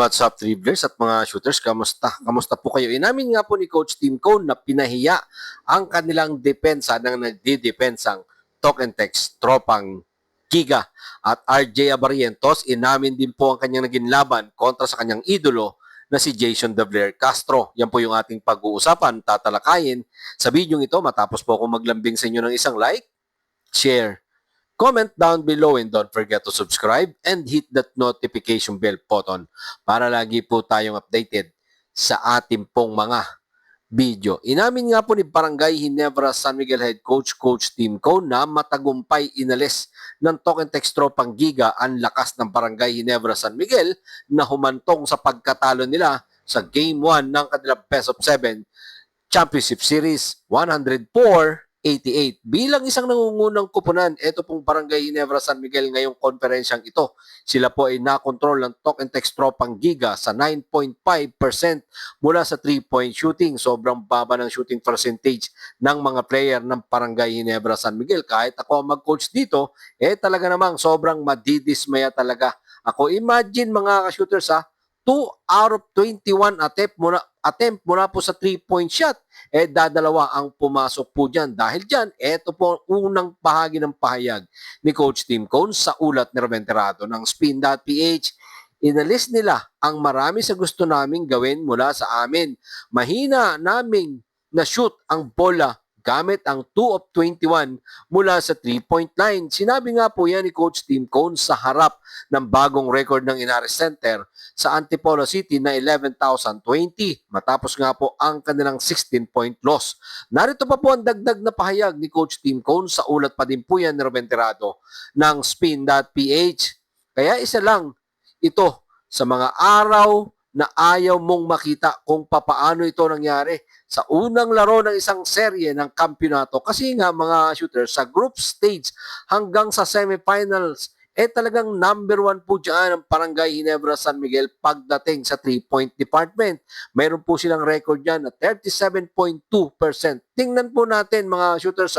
what's up, dribblers at mga shooters? Kamusta? Kamusta po kayo? Inamin nga po ni Coach Tim Cone na pinahiya ang kanilang depensa ng nagdidepensang talk and text tropang Giga at RJ Abarientos. Inamin din po ang kanyang naging laban kontra sa kanyang idolo na si Jason Davler Castro. Yan po yung ating pag-uusapan, tatalakayin sa video ito matapos po akong maglambing sa inyo ng isang like, share, comment down below and don't forget to subscribe and hit that notification bell button para lagi po tayong updated sa ating pong mga video. Inamin nga po ni Barangay Ginebra San Miguel Head Coach Tim Cone na matagumpay inalis ng talk and text tropang Giga ang lakas ng Barangay Ginebra San Miguel na humantong sa pagkatalo nila sa Game 1 ng kanilang Best of 7 Championship Series 104-88. Bilang isang nangungunang kupunan, ito pong Barangay Ginebra San Miguel ngayong konferensyang ito. Sila po ay nakontrol ng talk and text tropang Giga sa 9.5% mula sa 3-point shooting. Sobrang baba ng shooting percentage ng mga player ng Barangay Ginebra San Miguel. Kahit ako ang mag-coach dito, talaga namang sobrang madidismaya talaga. Ako, imagine mga ka-shooters 2 out of 21 attempt mula po sa 3-point shot. Dadalawa ang pumasok po dyan. Dahil dyan, ito po ang unang bahagi ng pahayag ni Coach Tim Cone sa ulat ni Raventerado ng Spin.ph. Inalis nila ang marami sa gusto naming gawin mula sa amin. Mahina naming na-shoot ang bola gamit ang 2 of 21 mula sa 3-point line. Sinabi nga po yan ni Coach Tim Cone sa harap ng bagong record ng Inares Center sa Antipolo City na 11,020 matapos nga po ang kanilang 16-point loss. Narito pa po ang dagdag na pahayag ni Coach Tim Cone sa ulat pa din po yan ni Ruben Tirado ng Spin.ph. Kaya isa lang ito sa mga araw na ayaw mong makita kung papaano ito nangyari sa unang laro ng isang serye ng kampyonato. Kasi nga mga shooters, sa group stage hanggang sa semifinals, talagang number 1 po dyan ang Barangay Ginebra San Miguel pagdating sa 3-point department. Mayroon po silang record dyan na 37.2%. Tingnan po natin mga shooters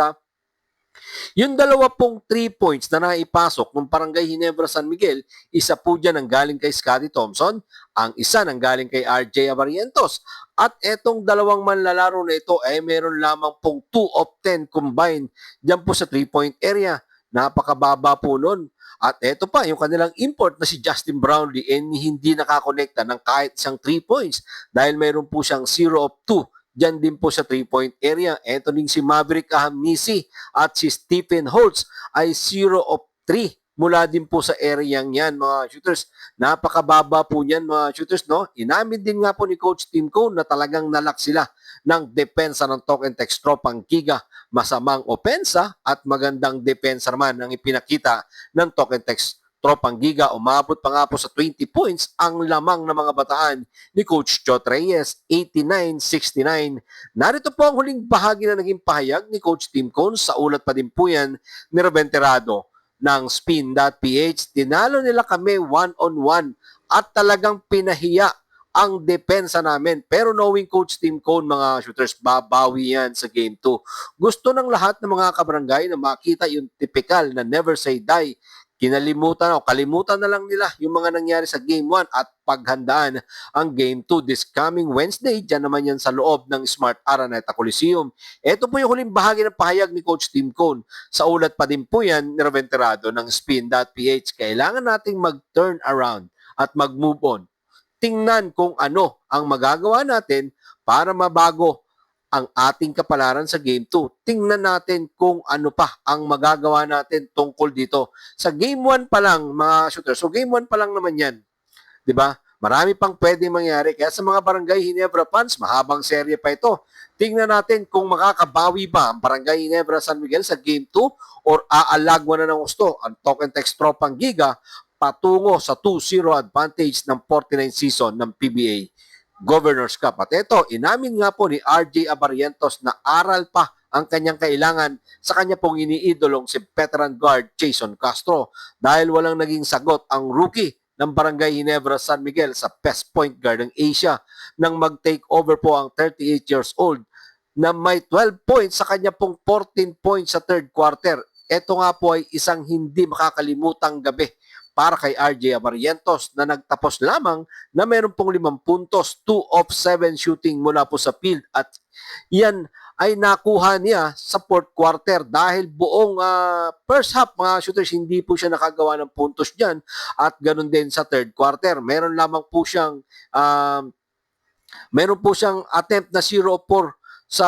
yung dalawa pong 3 points na naipasok ng Barangay Ginebra San Miguel, isa po dyan ang galing kay Scottie Thompson, ang isa nang galing kay RJ Abarientos. At etong dalawang manlalaro na ito meron lamang pong 2 of 10 combined dyan po sa 3-point area. Napakababa po nun. At eto pa, yung kanilang import na si Justin Brownlee hindi nakakonekta ng kahit isang 3 points dahil mayroon po siyang 0 of 2 diyan din po sa 3-point area. Ito din si Maverick Ahamisi at si Stephen Holtz ay 0 of 3 mula din po sa area yan mga shooters. Napakababa po yan mga shooters, no? Inamin din nga po ni Coach Tim Cone na talagang nalak sila ng depensa ng talk and text tropang Giga. Masamang opensa at magandang depensa naman ang ipinakita ng talk and text tropang Giga. Umabot pa nga po sa 20 points ang lamang ng mga bataan ni Coach Chot Reyes, 89-69. Narito po ang huling bahagi na naging pahayag ni Coach Tim Cone sa ulat pa din po yan ni Ruben Tirado ng Spin.ph. Tinalo nila kami 1-on-1 at talagang pinahiya ang depensa namin. Pero knowing Coach Tim Cone, mga shooters, babawi yan sa Game 2. Gusto ng lahat ng mga kabarangay na makita yung typical na never say die. Kalimutan na lang nila yung mga nangyari sa Game 1 at paghandaan ang Game 2 this coming Wednesday. Diyan naman yan sa loob ng Smart Araneta Coliseum. Ito po yung huling bahagi ng pahayag ni Coach Tim Cone. Sa ulat pa din po yan ni Raventerado ng Spin.ph. Kailangan nating mag-turn around at mag-move on. Tingnan kung ano ang magagawa natin para mabago ang ating kapalaran sa Game 2. Tingnan natin kung ano pa ang magagawa natin tungkol dito. Sa Game 1 pa lang, mga shooters. So Game 1 pa lang naman yan. 'Di ba? Marami pang pwedeng mangyari. Kaya sa mga Barangay Ginebra fans, mahabang serye pa ito. Tingnan natin kung makakabawi ba ang Barangay Ginebra San Miguel sa Game 2 or aalagwa na ng gusto ang talk and text tropang Giga patungo sa 2-0 advantage ng 49 season ng PBA Governors Cup. At ito, inamin nga po ni RJ Abarientos na aral pa ang kanyang kailangan sa kanya pong iniidolong si veteran guard Jason Castro dahil walang naging sagot ang rookie ng Barangay Ginebra San Miguel sa best point guard ng Asia nang mag-take over po ang 38 years old na may 12 points sa kanya pong 14 points sa third quarter. Ito nga po ay isang hindi makakalimutang gabi para kay RJ Abarientos na nagtapos lamang na meron pong 5 puntos, 2 of 7 shooting mula po sa field at yan ay nakuha niya sa fourth quarter dahil buong first half mga shooters hindi po siya nakagawa ng puntos dyan at ganun din sa third quarter. Meron po siyang attempt na 0-4 sa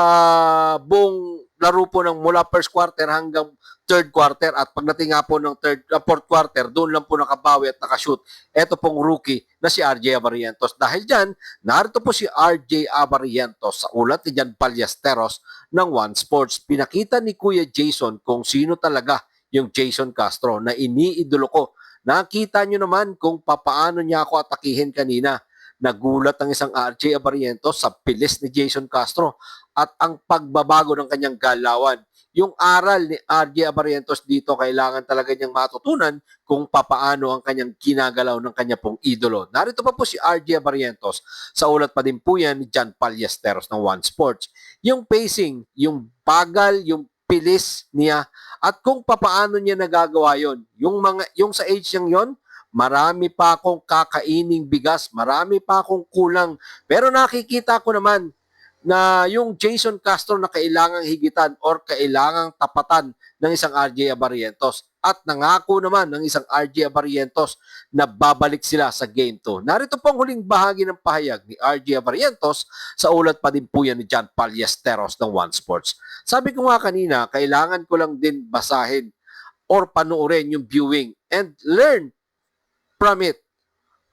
buong laro po ng mula first quarter hanggang third quarter at pagdating nga po ng fourth quarter, doon lang po nakabawi at nakashoot. Ito pong rookie na si RJ Abarientos. Dahil dyan, narito po si RJ Abarientos sa ulat ni Jan Ballesteros ng One Sports. Pinakita ni Kuya Jason kung sino talaga yung Jason Castro na iniidolo ko. Nakita nyo naman kung papaano niya ako atakihin kanina. Nagulat ang isang RJ Abarientos sa pilis ni Jason Castro at ang pagbabago ng kanyang galawan. Yung aral ni RJ Abarientos dito, kailangan talaga niyang matutunan kung papaano ang kanyang ginagalaw ng kanya pong idolo. Narito pa po si RJ Abarientos. Sa ulat pa din po yan ni Jan Ballesteros ng One Sports. Yung pacing, yung bagal, yung pilis niya at kung papaano niya nagagawa yon. Yung sa age niyang yon, marami pa akong kakaining bigas, marami pa akong kulang. Pero nakikita ko naman na yung Jason Castro na kailangang higitan or kailangang tapatan ng isang RJ Abarientos. At nangako naman ng isang RJ Abarientos na babalik sila sa Game 2. Narito po ang huling bahagi ng pahayag ni RJ Abarientos sa ulat pa din po yan ni Jan Ballesteros ng One Sports. Sabi ko nga kanina, kailangan ko lang din basahin or panoorin yung viewing and learn from it.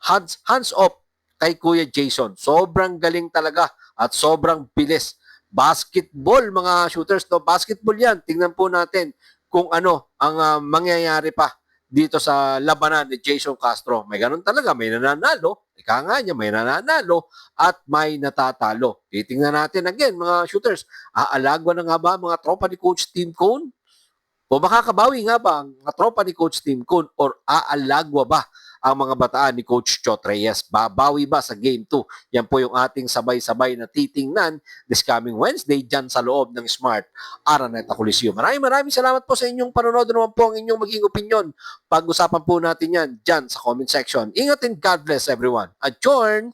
Hands off kay Kuya Jason. Sobrang galing talaga at sobrang bilis. Basketball, mga shooters, no? Basketball yan. Tingnan po natin kung ano ang mangyayari pa dito sa labanan ni Jason Castro. May ganun talaga. May nananalo. Ika nga niya, may nananalo at may natatalo. Titingnan natin again, mga shooters. Aalagwa na nga ba mga tropa ni Coach Tim Cone? O makakabawi nga ba ang mga tropa ni Coach Tim Cone or aalagwa ba ang mga bataan ni Coach Chot Reyes? Babawi ba sa Game 2? Yan po yung ating sabay-sabay na titingnan this coming Wednesday dyan sa loob ng Smart Araneta Coliseum. Maraming salamat po sa inyong panonood. Naman po ang inyong maging opinion. Pag-usapan po natin yan dyan sa comment section. Ingat and God bless everyone. Adjourn!